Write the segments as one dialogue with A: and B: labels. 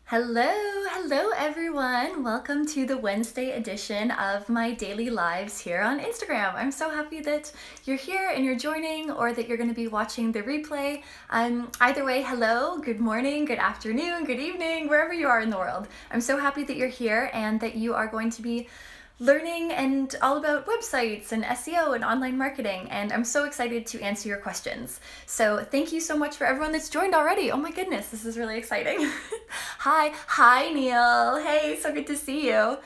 A: Hello everyone. Welcome to the Wednesday edition of my daily lives here on Instagram. I'm so happy that you're here and you're joining, or that you're going to be watching the replay. Either way, hello, good morning, good afternoon, good evening, wherever you are in the world. I'm so happy that you're here and that you are going to be learning and all about websites and SEO and online marketing, and I'm so excited to answer your questions. So thank you so much for everyone that's joined already. Oh my goodness, this is really exciting. Hi Neil. Hey, so good to see you.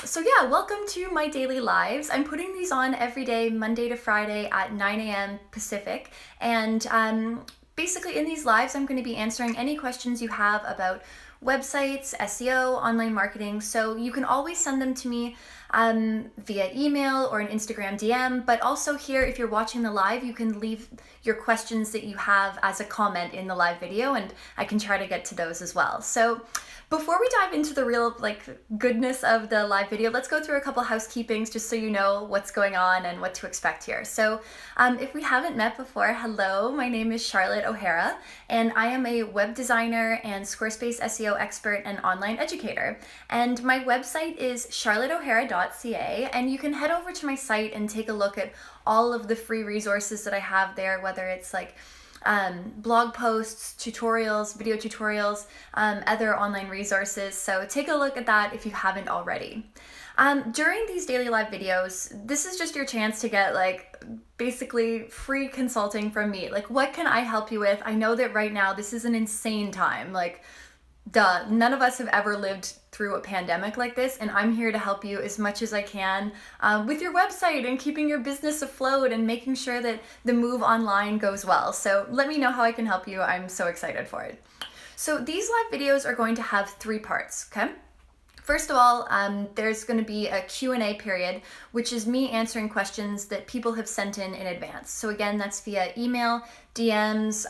A: So yeah, welcome to my daily lives. I'm putting these on every day, Monday to Friday at 9 a.m. Pacific, and basically in these lives I'm going to be answering any questions you have about websites, SEO, online marketing. So you can always send them to me via email or an Instagram DM, but also here, if you're watching the live, you can leave your questions that you have as a comment in the live video, and I can try to get to those as well. So before we dive into the real goodness of the live video, let's go through a couple housekeepings just so you know what's going on and what to expect here. So if we haven't met before, hello, my name is Charlotte O'Hara, and I am a web designer and Squarespace SEO expert and online educator. And my website is charlotteohara.ca, and you can head over to my site and take a look at all of the free resources that I have there, whether it's blog posts, tutorials, video tutorials, other online resources. So take a look at that if you haven't already. During these daily live videos, this is just your chance to get basically free consulting from me. What can I help you with? I know that right now this is an insane time. Duh, none of us have ever lived through a pandemic like this, and I'm here to help you as much as I can with your website and keeping your business afloat and making sure that the move online goes well. So let me know how I can help you. I'm so excited for it. So these live videos are going to have 3 parts, okay? First of all, there's going to be a Q&A period, which is me answering questions that people have sent in advance. So again, that's via email, DMs,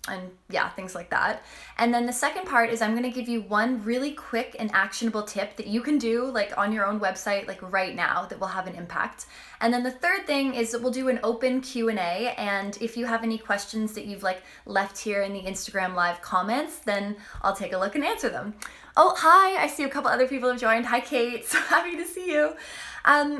A: and yeah, things like that. And then the second part is I'm going to give you one really quick and actionable tip that you can do on your own website right now that will have an impact. And then the third thing is that we'll do an open Q&A, and if you have any questions that you've left here in the Instagram live comments, then I'll take a look and answer them. Oh, hi, I see a couple other people have joined. Hi, Kate, so happy to see you.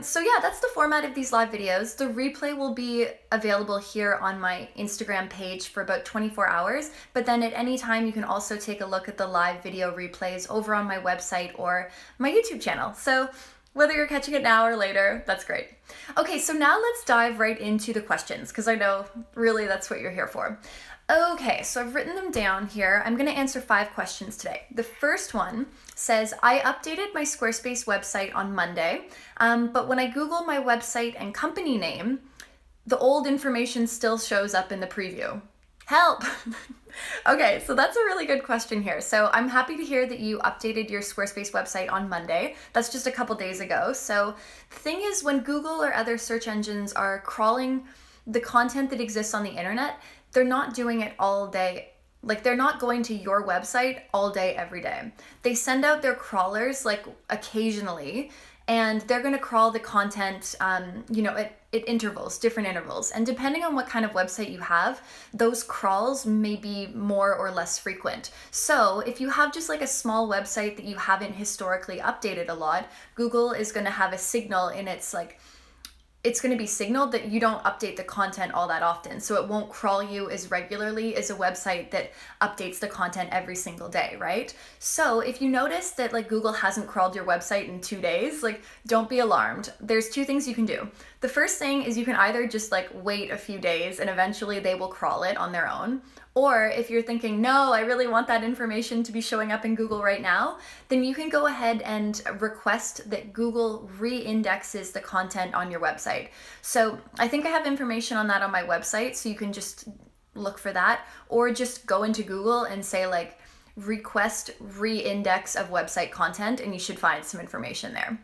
A: So yeah, that's the format of these live videos. The replay will be available here on my Instagram page for about 24 hours, but then at any time you can also take a look at the live video replays over on my website or my YouTube channel. So whether you're catching it now or later, that's great. Okay, so now let's dive right into the questions, because I know really that's what you're here for. Okay, so I've written them down here. I'm going to answer 5 questions today. The first one says, I updated my Squarespace website on Monday, but when I Google my website and company name, the old information still shows up in the preview. Help! Okay, so that's a really good question here. So I'm happy to hear that you updated your Squarespace website on Monday. That's just a couple days ago. So the thing is, when Google or other search engines are crawling the content that exists on the internet, they're not doing it all day. They're not going to your website all day, every day. They send out their crawlers occasionally, and they're going to crawl the content, at intervals, different intervals. And depending on what kind of website you have, those crawls may be more or less frequent. So if you have just a small website that you haven't historically updated a lot, Google is going to have a signal in its it's going to be signaled that you don't update the content all that often. So it won't crawl you as regularly as a website that updates the content every single day, right? So if you notice that Google hasn't crawled your website in 2 days, don't be alarmed. There's 2 things you can do. The first thing is you can either just wait a few days and eventually they will crawl it on their own. Or if you're thinking, no, I really want that information to be showing up in Google right now, then you can go ahead and request that Google re-indexes the content on your website. So I think I have information on that on my website, so you can just look for that, or just go into Google and say request re-index of website content, and you should find some information there.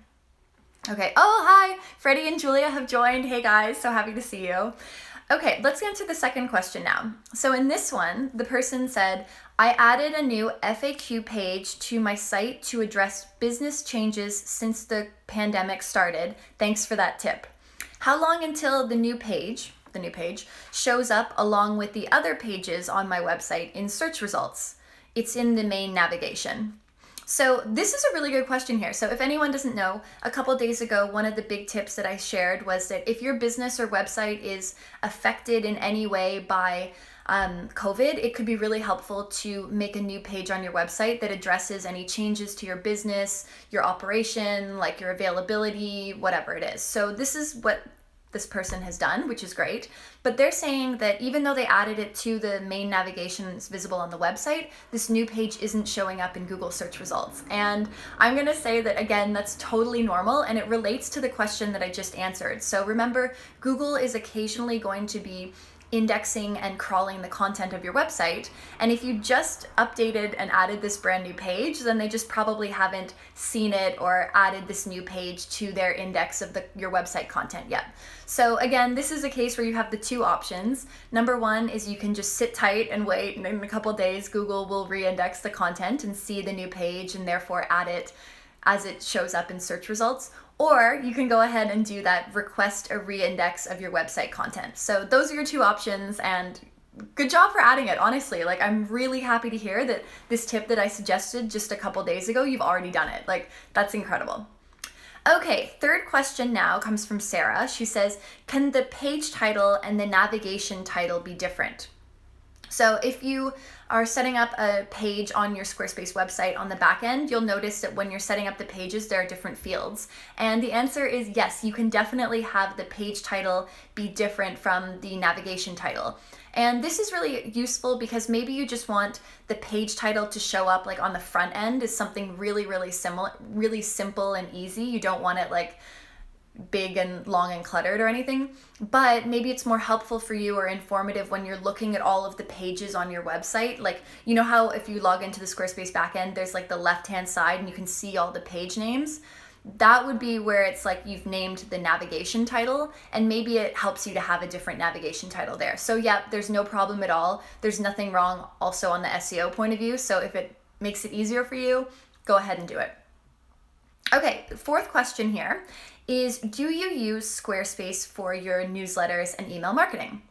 A: Okay, oh, hi, Freddie and Julia have joined. Hey guys, so happy to see you. Okay, let's get into the second question now. So in this one, the person said, I added a new FAQ page to my site to address business changes since the pandemic started. Thanks for that tip. How long until the new page shows up along with the other pages on my website in search results? it's in the main navigation. So this is a really good question here. So if anyone doesn't know, a couple days ago, one of the big tips that I shared was that if your business or website is affected in any way by COVID, it could be really helpful to make a new page on your website that addresses any changes to your business, your operation, like your availability, whatever it is. So this is what this person has done, which is great. But they're saying that even though they added it to the main navigation that's visible on the website, this new page isn't showing up in Google search results. And I'm going to say that, again, that's totally normal, and it relates to the question that I just answered. So remember, Google is occasionally going to be indexing and crawling the content of your website. And if you just updated and added this brand new page, then they just probably haven't seen it or added this new page to their index of your website content yet. So again, this is a case where you have the two options. Number one is you can just sit tight and wait, and in a couple days, Google will re-index the content and see the new page and therefore add it as it shows up in search results. Or you can go ahead and do that request a re-index of your website content. So those are your two options, and good job for adding it, honestly. Like, I'm really happy to hear that this tip that I suggested just a couple days ago, you've already done it. Like, that's incredible. Okay, third question now comes from Sarah. She says, can the page title and the navigation title be different? So if you are setting up a page on your Squarespace website on the back end, you'll notice that when you're setting up the pages, there are different fields. And the answer is yes, you can definitely have the page title be different from the navigation title. And this is really useful because maybe you just want the page title to show up like on the front end as something really simple and easy. You don't want it like big and long and cluttered or anything, but maybe it's more helpful for you or informative when you're looking at all of the pages on your website. Like, you know how if you log into the Squarespace backend, there's like the left-hand side and you can see all the page names? That would be where it's like you've named the navigation title, and maybe it helps you to have a different navigation title there. So yeah, there's no problem at all. There's nothing wrong also on the SEO point of view. So if it makes it easier for you, go ahead and do it. Okay, fourth question here is, do you use Squarespace for your newsletters and email marketing?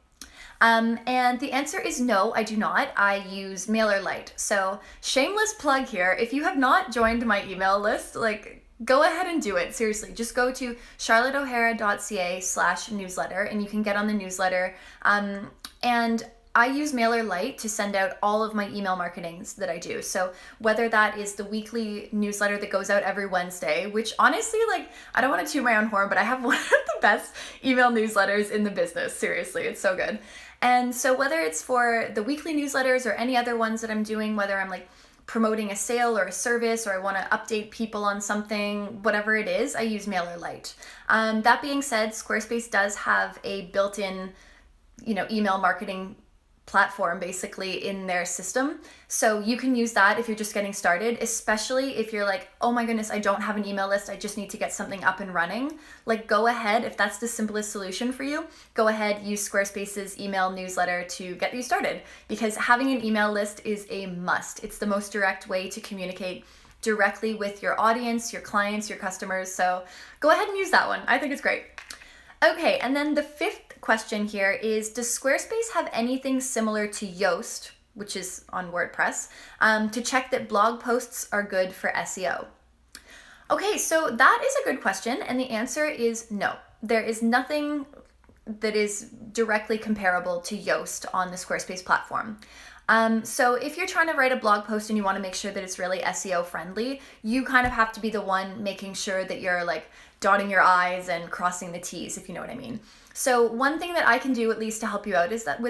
A: And the answer is no, I do not. I use MailerLite. So shameless plug here. If you have not joined my email list, like, go ahead and do it. Seriously, just go to charlotteohara.ca/newsletter and you can get on the newsletter. And I use MailerLite to send out all of my email marketings that I do. So whether that is the weekly newsletter that goes out every Wednesday, which honestly, like, I don't want to toot my own horn, but I have one of the best email newsletters in the business. Seriously, it's so good. And so whether it's for the weekly newsletters or any other ones that I'm doing, whether I'm like promoting a sale or a service, or I want to update people on something, whatever it is, I use MailerLite. That being said, Squarespace does have a built-in, email marketing platform basically in their system. So you can use that if you're just getting started, especially if you're like, oh my goodness, I don't have an email list, I just need to get something up and running. Like, go ahead, if that's the simplest solution for you, go ahead, use Squarespace's email newsletter to get you started, because having an email list is a must. It's the most direct way to communicate directly with your audience, your clients, your customers. So go ahead and use that one. I think it's great. Okay, and then the fifth question here is, does Squarespace have anything similar to Yoast, which is on WordPress, to check that blog posts are good for SEO? Okay, so that is a good question, and the answer is no. There is nothing that is directly comparable to Yoast on the Squarespace platform. So if you're trying to write a blog post and you want to make sure that it's really SEO friendly, you kind of have to be the one making sure that you're like dotting your I's and crossing the T's, if you know what I mean. So one thing that I can do at least to help you out is that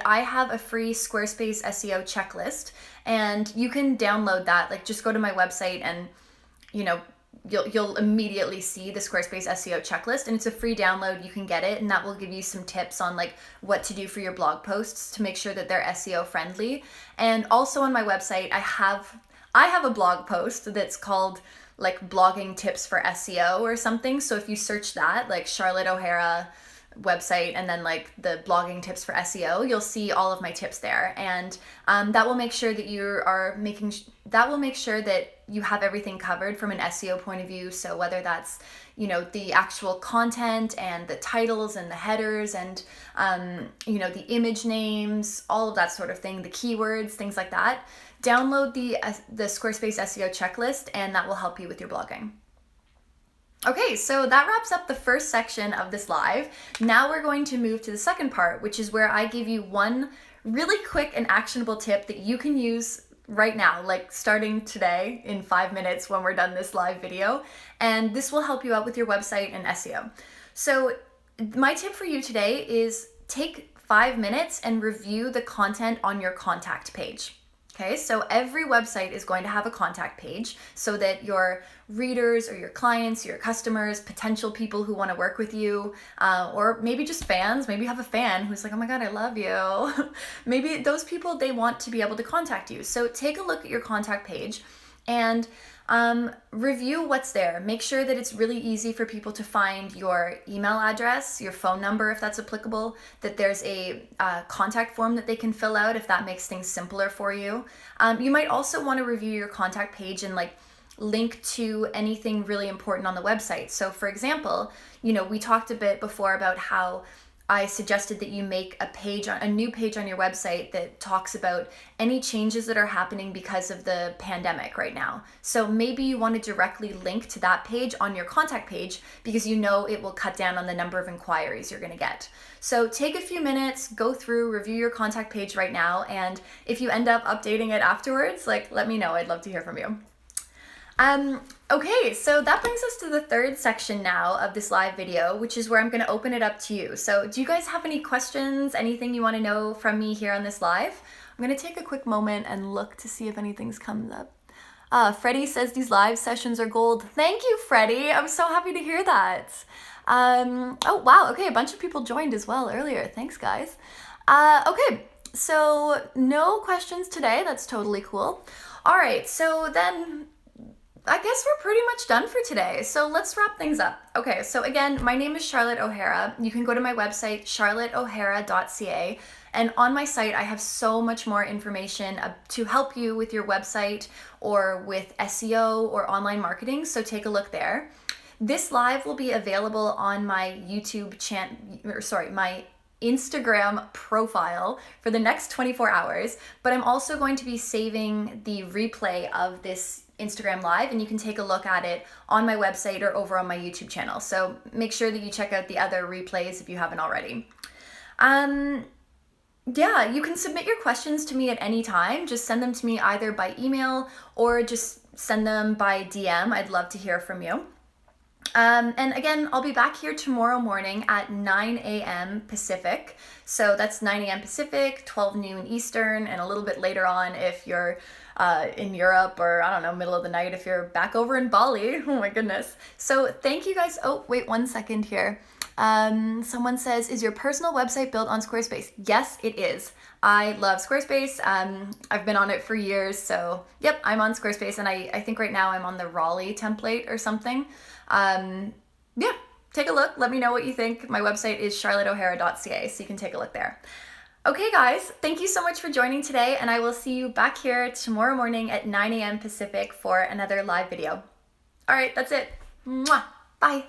A: I have a free Squarespace SEO checklist, and you can download that. Like, just go to my website and, you'll immediately see the Squarespace SEO checklist, and it's a free download. You can get it, and that will give you some tips on like what to do for your blog posts to make sure that they're SEO friendly. And also on my website, I have a blog post that's called like blogging tips for SEO or something. So if you search that, like Charlotte O'Hara website and then like the blogging tips for SEO, you'll see all of my tips there. And that will make sure that that will make sure that you have everything covered from an SEO point of view. So whether that's, the actual content and the titles and the headers and, the image names, all of that sort of thing, the keywords, things like that, download the Squarespace SEO checklist, and that will help you with your blogging. Okay, so that wraps up the first section of this live. Now we're going to move to the second part, which is where I give you one really quick and actionable tip that you can use right now, like starting today in 5 minutes when we're done this live video. And this will help you out with your website and SEO. So my tip for you today is take 5 minutes and review the content on your contact page. Okay, so every website is going to have a contact page so that your readers or your clients, your customers, potential people who want to work with you, or maybe just fans, maybe you have a fan who's like, oh my God, I love you. Maybe those people, they want to be able to contact you. So take a look at your contact page and review what's there. Make sure that it's really easy for people to find your email address, your phone number if that's applicable, that there's a contact form that they can fill out if that makes things simpler for you. You might also want to review your contact page and link to anything really important on the website. So for example, we talked a bit before about how I suggested that you make a new page on your website that talks about any changes that are happening because of the pandemic right now. So maybe you want to directly link to that page on your contact page because it will cut down on the number of inquiries you're going to get. So take a few minutes, go through, review your contact page right now, and if you end up updating it afterwards, let me know. I'd love to hear from you. Okay, so that brings us to the third section now of this live video, which is where I'm going to open it up to you. So do you guys have any questions, anything you want to know from me here on this live? I'm going to take a quick moment and look to see if anything's comes up. Freddie says these live sessions are gold. Thank you, Freddie. I'm so happy to hear that. Oh, wow. Okay, a bunch of people joined as well earlier. Thanks, guys. Okay, so no questions today. That's totally cool. All right, so then I guess we're pretty much done for today. So let's wrap things up. Okay, so again, my name is Charlotte O'Hara. You can go to my website, charlotteohara.ca. And on my site, I have so much more information to help you with your website or with SEO or online marketing. So take a look there. This live will be available on my my Instagram profile for the next 24 hours, but I'm also going to be saving the replay of this Instagram live, and you can take a look at it on my website or over on my YouTube channel. So make sure that you check out the other replays if you haven't already. Yeah, you can submit your questions to me at any time. Just send them to me either by email or just send them by DM. I'd love to hear from you. And again, I'll be back here tomorrow morning at 9 a.m. Pacific. So that's 9 a.m. Pacific, 12 noon Eastern, and a little bit later on if you're in Europe or, I don't know, middle of the night if you're back over in Bali. Oh my goodness. So thank you guys. Oh, wait 1 second here. Someone says, is your personal website built on Squarespace? Yes, it is. I love Squarespace. I've been on it for years. So yep, I'm on Squarespace, and I think right now I'm on the Raleigh template or something. Yeah, take a look. Let me know what you think. My website is charlotteohara.ca, so you can take a look there. Okay, guys, thank you so much for joining today, and I will see you back here tomorrow morning at 9 a.m. Pacific for another live video. All right, that's it. Mwah. Bye.